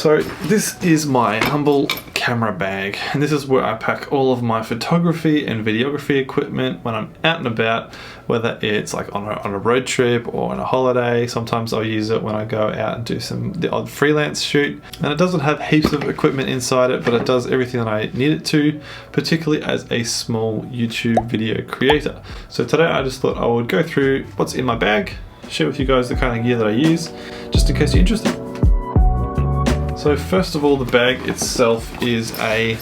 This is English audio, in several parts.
So this is my humble camera bag, and this is where I pack all of my photography and videography equipment when I'm out and about, whether it's like on a road trip or on a holiday. Sometimes I'll use it when I go out and do the odd freelance shoot. And it doesn't have heaps of equipment inside it, but it does everything that I need it to, particularly as a small YouTube video creator. So today I just thought I would go through what's in my bag, share with you guys the kind of gear that I use, just in case you're interested. So first of all, the bag itself is a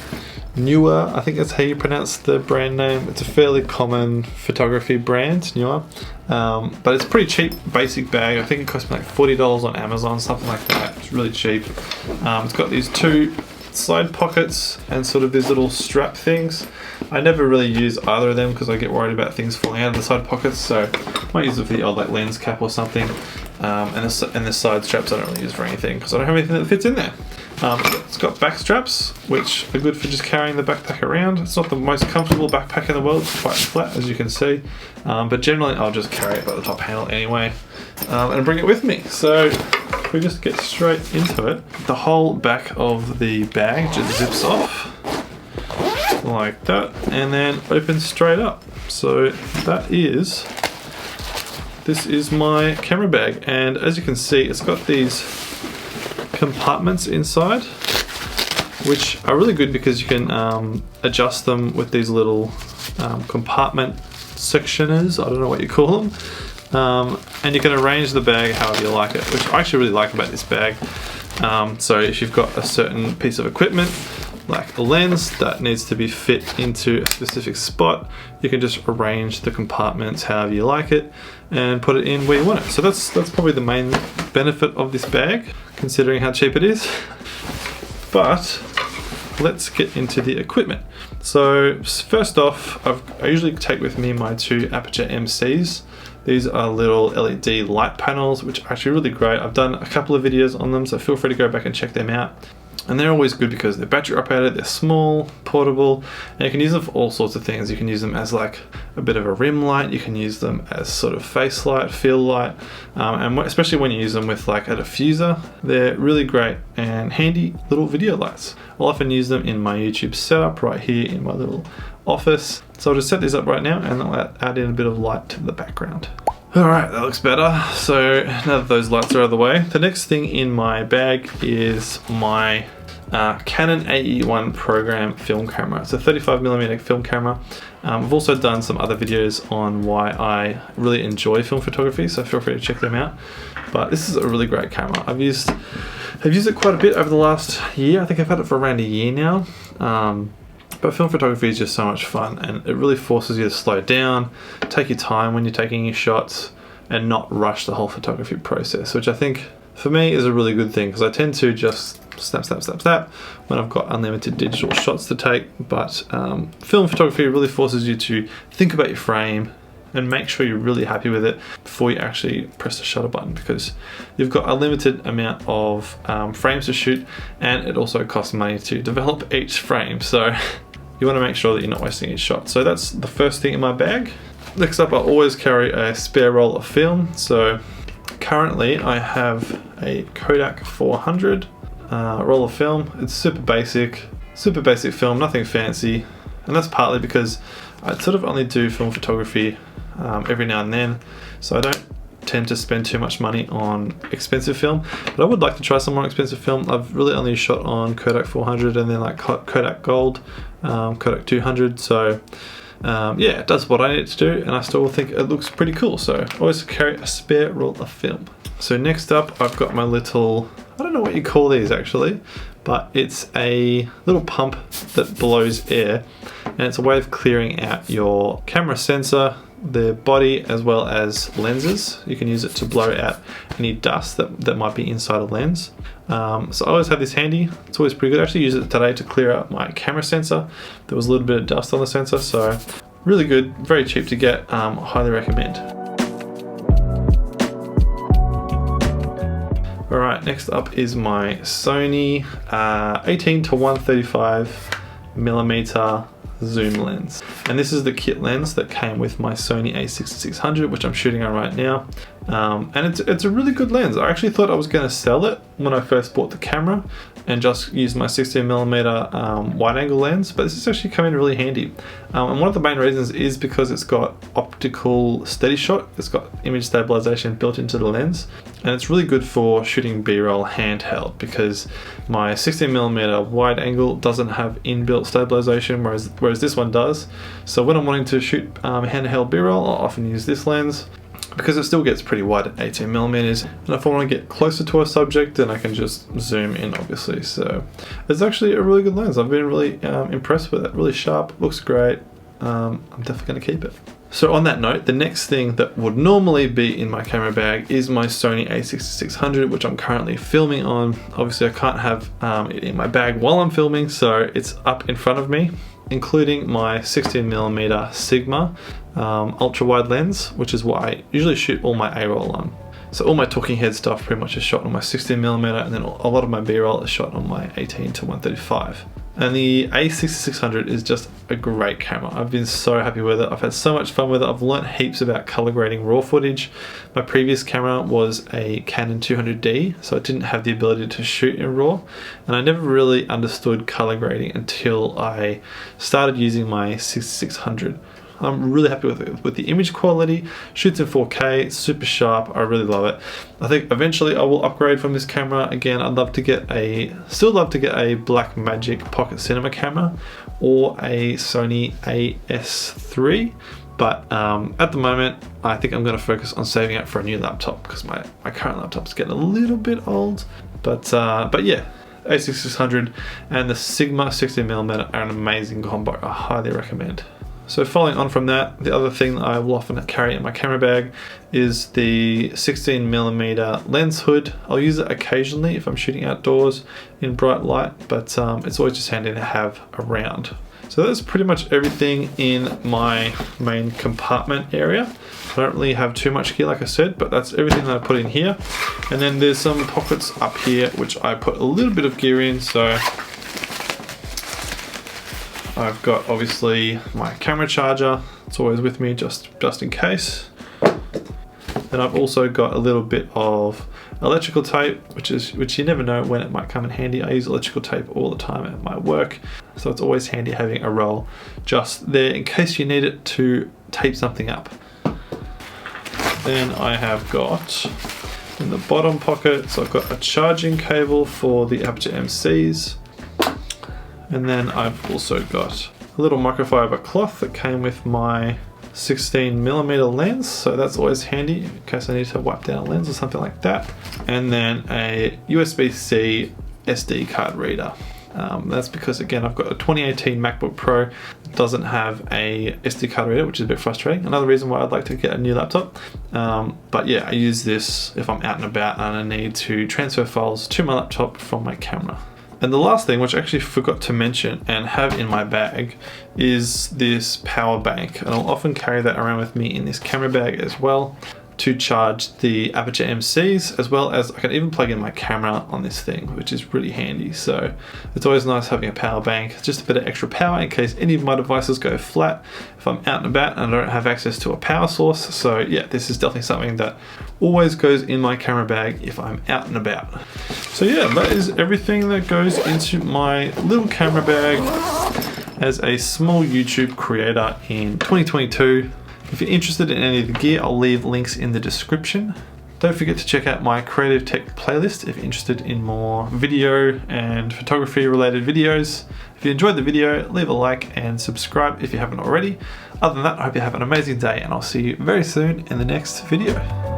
Newer, I think that's how you pronounce the brand name. It's a fairly common photography brand, Newer. But it's a pretty cheap, basic bag. I think it cost me like $40 on Amazon, something like that. It's really cheap. It's got these two side pockets and sort of these little strap things. I never really use either of them because I get worried about things falling out of the side pockets, so I might use it for the old like lens cap or something. And the side straps I don't really use for anything because I don't have anything that fits in there. It's got back straps, which are good for just carrying the backpack around. It's not the most comfortable backpack in the world, it's quite flat as you can see, but generally I'll just carry it by the top handle anyway and bring it with me. So if we just get straight into it, the whole back of the bag just zips off like that and then opens straight up. So this is my camera bag, and as you can see it's got these compartments inside which are really good because you can adjust them with these little compartment sectioners, I don't know what you call them, and you can arrange the bag however you like it, which I actually really like about this bag. So if you've got a certain piece of equipment like a lens that needs to be fit into a specific spot, you can just arrange the compartments however you like it and put it in where you want it. So that's probably the main benefit of this bag, considering how cheap it is. But let's get into the equipment. So first off, I usually take with me my two Aperture MCs. These are little LED light panels, which are actually really great. I've done a couple of videos on them, so feel free to go back and check them out. And they're always good because they're battery operated, they're small, portable, and you can use them for all sorts of things. You can use them as like a bit of a rim light, you can use them as sort of face light, field light, and especially when you use them with like a diffuser, they're really great and handy little video lights. I'll often use them in my YouTube setup right here in my little office. So I'll just set these up right now and I'll add in a bit of light to the background. Alright, that looks better. So now that those lights are out of the way, the next thing in my bag is my Canon AE1 program film camera. It's a 35mm film camera. I've also done some other videos on why I really enjoy film photography, so feel free to check them out. But this is a really great camera. I've used it quite a bit over the last year. I think I've had it for around a year now. But film photography is just so much fun, and it really forces you to slow down, take your time when you're taking your shots, and not rush the whole photography process, which I think for me is a really good thing because I tend to just snap when I've got unlimited digital shots to take. But film photography really forces you to think about your frame and make sure you're really happy with it before you actually press the shutter button, because you've got a limited amount of frames to shoot, and it also costs money to develop each frame, so you want to make sure that you're not wasting each shot. So that's the first thing in my bag. Next up, I always carry a spare roll of film. So currently I have a Kodak 400 roll of film. It's super basic film, nothing fancy, and that's partly because I sort of only do film photography every now and then, so I don't tend to spend too much money on expensive film, but I would like to try some more expensive film. I've really only shot on Kodak 400 and then like Kodak Gold, Kodak 200, so yeah, it does what I need it to do, and I still think it looks pretty cool, so I always carry a spare roll of film. So next up, I've got my little, I don't know what you call these actually, but it's a little pump that blows air, and it's a way of clearing out your camera sensor, the body, as well as lenses. You can use it to blow out any dust that might be inside a lens. So I always have this handy. It's always pretty good. I actually used it today to clear out my camera sensor. There was a little bit of dust on the sensor, so really good, very cheap to get, highly recommend. Alright, next up is my Sony 18 to 135mm zoom lens, and this is the kit lens that came with my Sony a6600, which I'm shooting on right now. And it's a really good lens. I actually thought I was going to sell it when I first bought the camera and just use my 16mm wide angle lens, but this is actually come in really handy. And one of the main reasons is because it's got optical steady shot. It's got image stabilization built into the lens, and it's really good for shooting B-roll handheld because my 16mm wide angle doesnit have inbuilt stabilization, whereas this one does. So when I'm wanting to shoot handheld B-roll, I'll often use this lens, because it still gets pretty wide at 18mm, and if I want to get closer to a subject, then I can just zoom in, obviously. So it's actually a really good lens. I've been really impressed with it. Really sharp, looks great. I'm definitely going to keep it. So on that note, the next thing that would normally be in my camera bag is my Sony a6600, which I'm currently filming on. Obviously I can't have it in my bag while I'm filming, so it's up in front of me, including my 16mm Sigma ultra wide lens, which is what I usually shoot all my A-roll on. So all my talking head stuff pretty much is shot on my 16mm, and then a lot of my B-roll is shot on my 18 to 135. And the a6600 is just a great camera. I've been so happy with it. I've had so much fun with it. I've learnt heaps about color grading raw footage. My previous camera was a Canon 200D, so it didn't have the ability to shoot in RAW. And I never really understood color grading until I started using my 6600. I'm really happy with it. With the image quality, shoots in 4K, it's super sharp. I really love it. I think eventually I will upgrade from this camera. Again, I'd love to get still love to get a Blackmagic Pocket Cinema camera or a Sony AS3. But at the moment, I think I'm going to focus on saving up for a new laptop because my current laptop's getting a little bit old. But yeah, a6600 and the Sigma 16mm are an amazing combo. I highly recommend. So following on from that, the other thing that I will often carry in my camera bag is the 16mm lens hood. I'll use it occasionally if I'm shooting outdoors in bright light, but it's always just handy to have around. So that's pretty much everything in my main compartment area. I don't really have too much gear, like I said, but that's everything that I put in here. And then there's some pockets up here which I put a little bit of gear in. So I've got obviously my camera charger. It's always with me just in case. Then I've also got a little bit of electrical tape, which you never know when it might come in handy. I use electrical tape all the time at my work, so it's always handy having a roll just there in case you need it to tape something up. Then I have got in the bottom pocket, so I've got a charging cable for the Aperture MCs. And then I've also got a little microfiber cloth that came with my 16mm lens, so that's always handy in case I need to wipe down a lens or something like that. And then a USB-C SD card reader. That's because, again, I've got a 2018 MacBook Pro that doesn't have a SD card reader, which is a bit frustrating. Another reason why I'd like to get a new laptop. But yeah, I use this if I'm out and about and I need to transfer files to my laptop from my camera. And the last thing, which I actually forgot to mention and have in my bag, is this power bank. And I'll often carry that around with me in this camera bag as well to charge the Aperture MCs, as well as I can even plug in my camera on this thing, which is really handy. So it's always nice having a power bank. It's just a bit of extra power in case any of my devices go flat if I'm out and about and I don't have access to a power source. So yeah, this is definitely something that always goes in my camera bag if I'm out and about. So yeah, that is everything that goes into my little camera bag as a small YouTube creator in 2022. If you're interested in any of the gear, I'll leave links in the description. Don't forget to check out my creative tech playlist if you're interested in more video and photography related videos. If you enjoyed the video, leave a like and subscribe if you haven't already. Other than that, I hope you have an amazing day and I'll see you very soon in the next video.